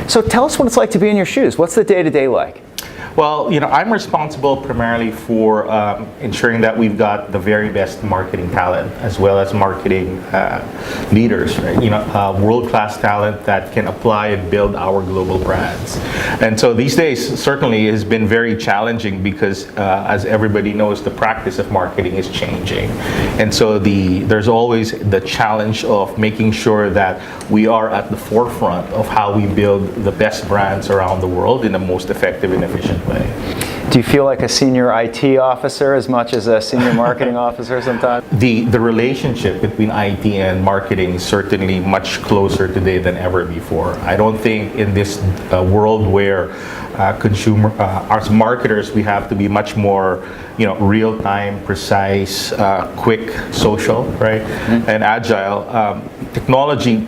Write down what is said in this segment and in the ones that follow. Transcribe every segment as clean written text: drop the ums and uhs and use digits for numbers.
So tell us what it's like to be in your shoes. What's the day-to-day like? Well, I'm responsible primarily for ensuring that we've got the very best marketing talent as well as marketing leaders, right? World-class talent that can apply and build our global brands. And so these days certainly has been very challenging because as everybody knows, the practice of marketing is changing. And so there's always the challenge of making sure that we are at the forefront of how we build the best brands around the world in the most effective and efficient way. Do you feel like a senior IT officer as much as a senior marketing officer sometimes? The relationship between IT and marketing is certainly much closer today than ever before. I don't think in this world where as marketers, we have to be much more real-time, precise, quick, social, right, and agile. Technology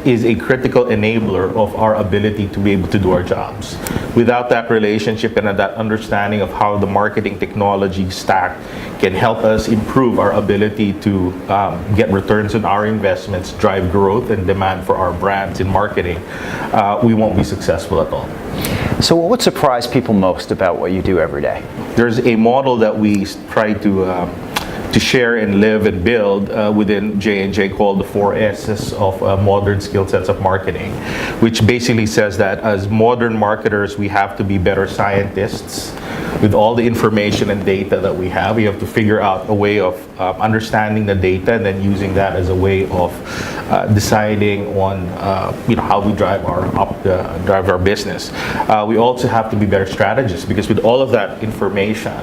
is a critical enabler of our ability to be able to do our jobs. Without that relationship and that understanding of how the marketing technology stack can help us improve our ability to get returns on our investments, drive growth and demand for our brands in marketing, we won't be successful at all. So what would surprise people most about what you do every day? There's a model that we try to share and live and build within J&J called the 4 S's of modern skill sets of marketing, which basically says that as modern marketers, we have to be better scientists. With all the information and data that we have to figure out a way of understanding the data and then using that as a way of deciding on how we drive our business. We also have to be better strategists because with all of that information,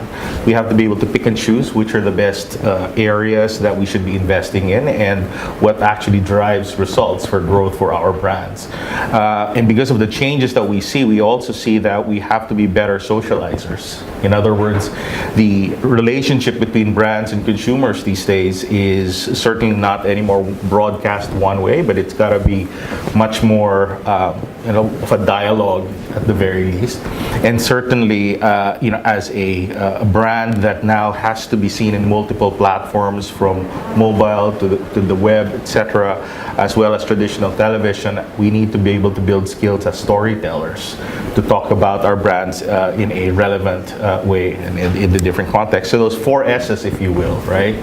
we have to be able to pick and choose which are the best areas that we should be investing in and what actually drives results for growth for our brands. And because of the changes that we see, we also see that we have to be better socializers. In other words, the relationship between brands and consumers these days is certainly not anymore broadcast one way, but it's got to be much more of a dialogue at the very least. And certainly, as a brand that now has to be seen in multiple platforms, from mobile to the web, etc., as well as traditional television, we need to be able to build skills as storytellers to talk about our brands in a relevant way and in the different contexts. So those 4 S's, if you will, right,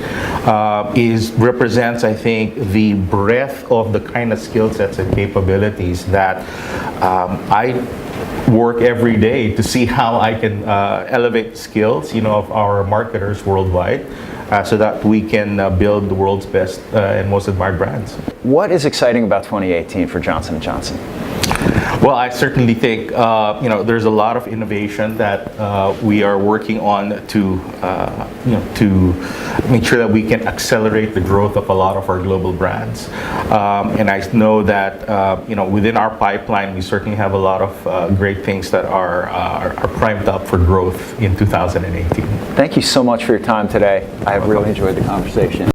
represents, I think, the breadth of the kind of skill sets and capabilities that I work every day to see how I can elevate skills, of our marketers worldwide, so that we can build the world's best and most admired brands. What is exciting about 2018 for Johnson & Johnson? Well, I certainly think there's a lot of innovation that we are working on to make sure that we can accelerate the growth of a lot of our global brands. And I know that within our pipeline, we certainly have a lot of great things that are primed up for growth in 2018. Thank you so much for your time today. I have really enjoyed the conversation.